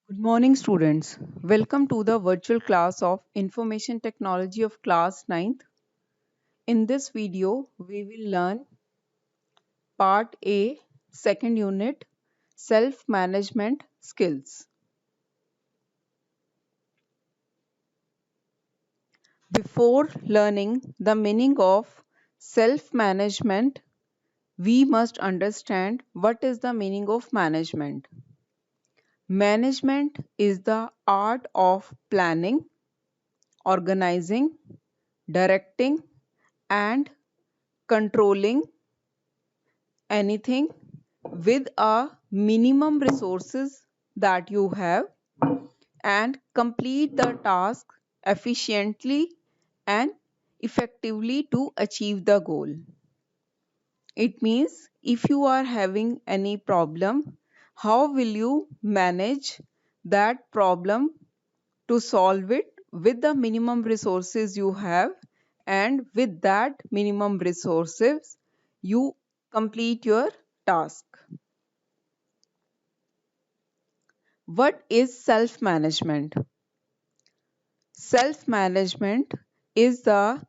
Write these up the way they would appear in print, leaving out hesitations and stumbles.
Good morning, students. Welcome to the virtual class of Information Technology of class ninth. In this video, we will learn Part A, second unit, Self-Management Skills. Before learning the meaning of self-management, we must understand what is the meaning of management. Management is the art of planning, organizing, directing, and controlling anything with a minimum resources that you have and complete the task efficiently and effectively to achieve the goal. It means if you are having any problem, how will you manage that problem to solve it with the minimum resources you have, and with that minimum resources you complete your task. What is self management? Self management is the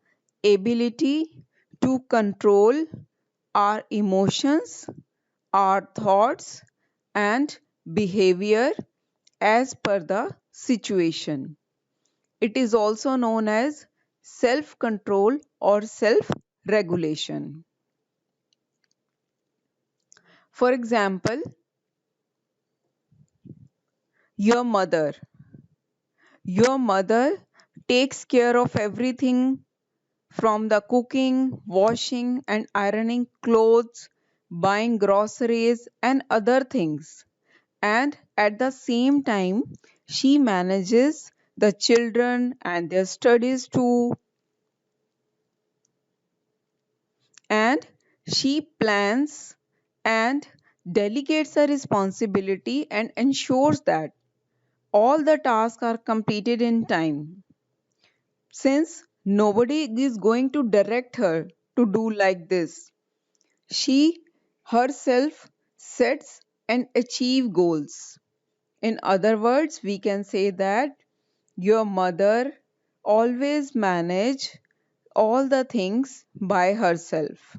ability to control our emotions, our thoughts and behavior as per the situation. It is also known as self-control or self-regulation. For example, your mother. Your mother takes care of everything from the cooking, washing and ironing clothes, buying groceries and other things. And at the same time, she manages the children and their studies too, and she plans and delegates the responsibility and ensures that all the tasks are completed in time. Since nobody is going to direct her to do like this, she herself sets and achieve goals. In other words, we can say that your mother always manage all the things by herself.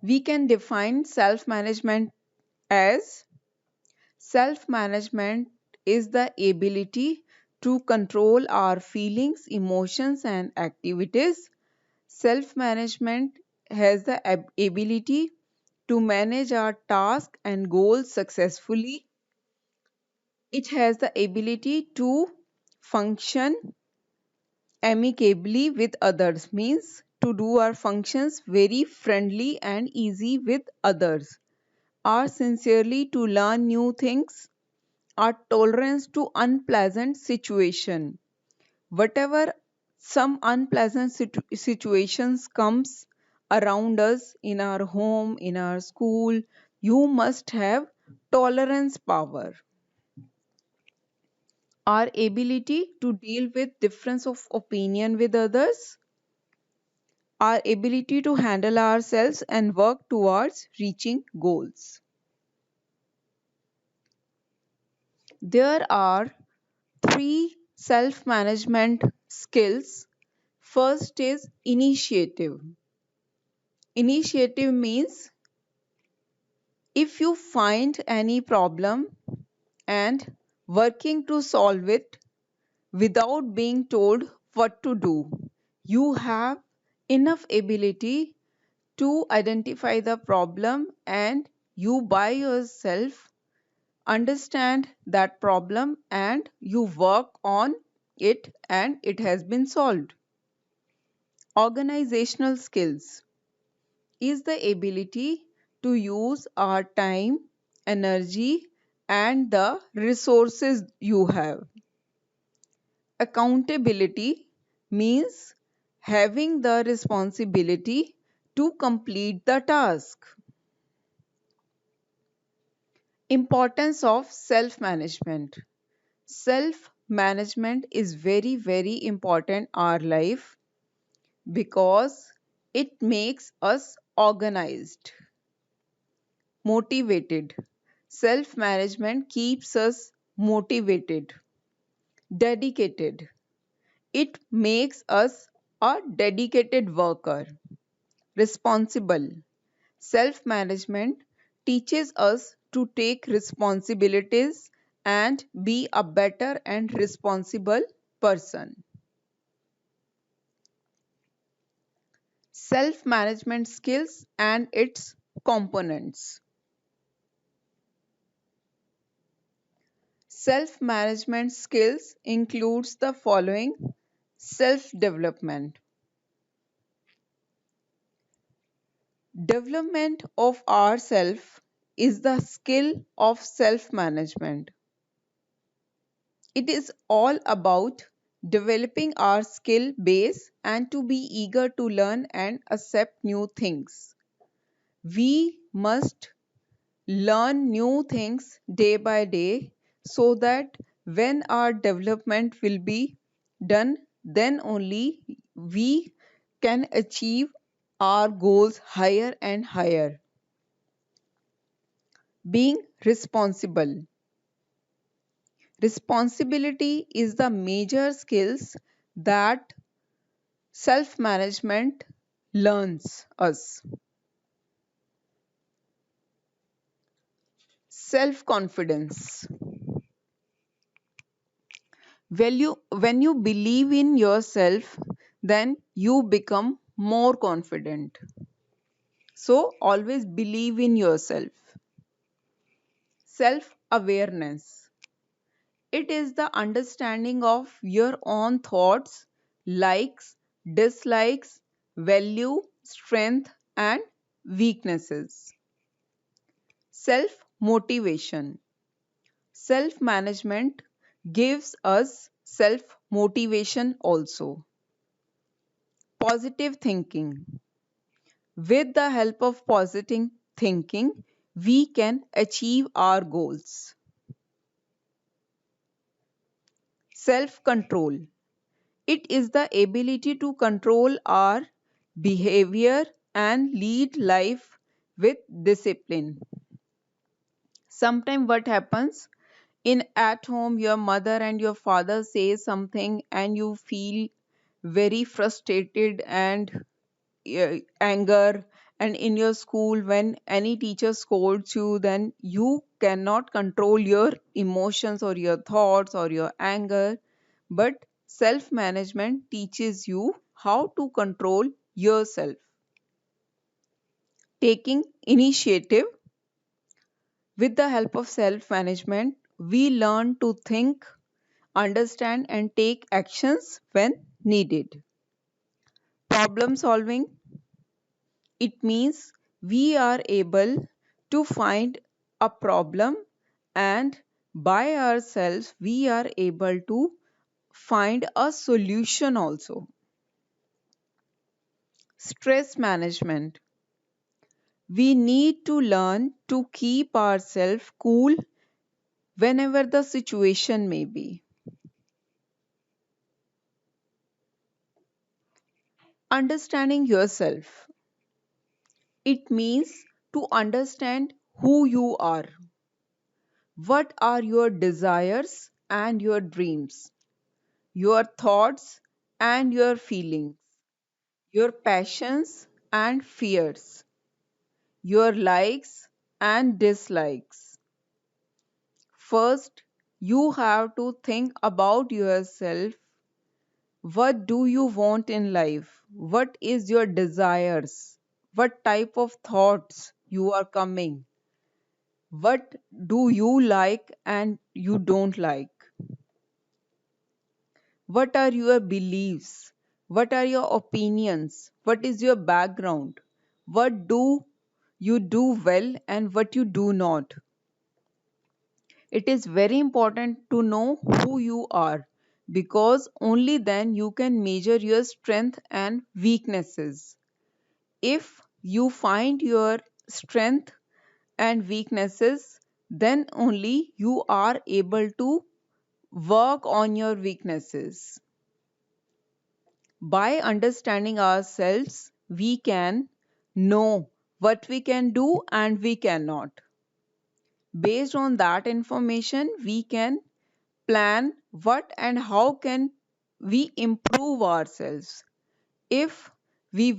We can define self-management as self-management is the ability to control our feelings, emotions and activities. Self-management has the ability to manage our tasks and goals successfully. It has the ability to function amicably with others, means to do our functions very friendly and easy with others, are sincerely to learn new things, our tolerance to unpleasant situation. Whatever some unpleasant situations comes around us in our home, in our school, you must have tolerance power. Our ability to deal with difference of opinion with others, our ability to handle ourselves and work towards reaching goals. There are three self management skills. First is initiative. Initiative means if you find any problem and working to solve it without being told what to do, you have enough ability to identify the problem and you by yourself understand that problem and you work on it and it has been solved. Organizational skills is the ability to use our time, energy and the resources you have. Accountability means having the responsibility to complete the task. Importance of self-management. Self-management is very important in our life because it makes us organized, motivated, Self-management keeps us motivated, dedicated. It makes us a dedicated worker, responsible. Self-management teaches us to take responsibilities and be a better and responsible person. Self-management skills and its components. Self-management skills includes the following: self-development. Development of ourself is the skill of self-management. It is all about developing our skill base and to be eager to learn and accept new things. We must learn new things day by day so that when our development will be done, then only we can achieve our goals higher and higher. Being responsible. Responsibility is the major skills that self-management learns us. Self-confidence. When you believe in yourself, then you become more confident. So always believe in yourself. Self-awareness. It is the understanding of your own thoughts, likes, dislikes, value, strength, and weaknesses. Self motivation. Self management gives us self motivation also. Positive thinking. With the help of positive thinking, we can achieve our goals. Self control. It is the ability to control our behavior and lead life with discipline. Sometimes what happens in at home, your mother and your father say something and you feel very frustrated and anger, and in your school when any teacher scolds you, then you cannot control your emotions or your thoughts or your anger. But self management teaches you how to control yourself. Taking initiative. With the help of self management, we learn to think, understand and take actions when needed. Problem solving. It means we are able to find a problem, and by ourselves we are able to find a solution also. Stress management. We need to learn to keep ourselves cool whenever the situation may be. Understanding yourself. It means to understand who you are. What are your desires and your dreams, your thoughts and your feelings, your passions and fears, your likes and dislikes. First, you have to think about yourself. What do you want in life? What is your desires? What type of thoughts you are coming? What do you like and you don't like? What are your beliefs? What are your opinions? What is your background? What do you do well and what you do not? It is very important to know who you are, because only then you can measure your strength and weaknesses. If you find your strength and weaknesses, then only you are able to work on your weaknesses. By understanding ourselves, we can know what we can do and we cannot. Based on that information, we can plan what and how can we improve ourselves. If we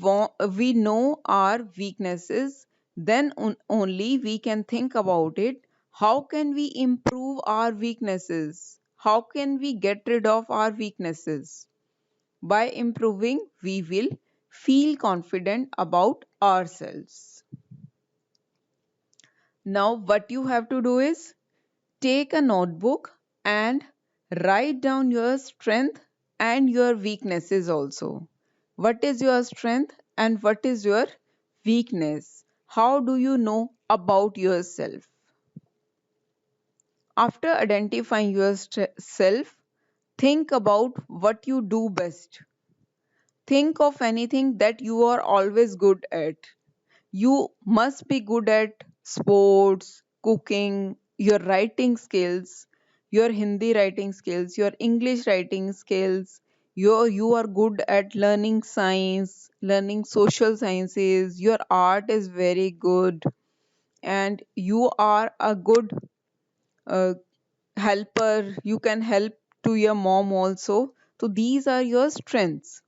know our weaknesses, then only we can think about it. How can we improve our weaknesses? How can we get rid of our weaknesses? By improving, we will feel confident about ourselves. Now, what you have to do is take a notebook and write down your strength and your weaknesses also. What is your strength and what is your weakness? How do you know about yourself? After identifying yourself, think about what you do best. Think of anything that you are always good at. You must be good at sports, cooking, your writing skills, your Hindi writing skills, your English writing skills. You are good at learning science, learning social sciences. Your art is very good, and you are a good uh, helper. You can help to your mom also. So these are your strengths.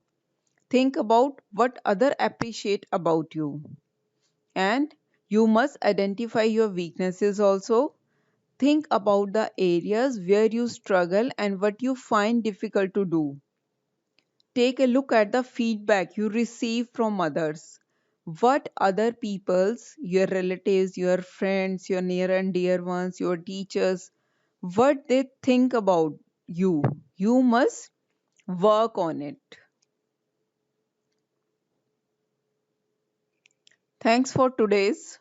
Think about what other appreciate about you. And you must identify your weaknesses also. Think about the areas where you struggle and what you find difficult to do. Take a look at the feedback you receive from others. What other people's, your relatives, your friends, your near and dear ones, your teachers, what they think about you. You must work on it. Thanks for today's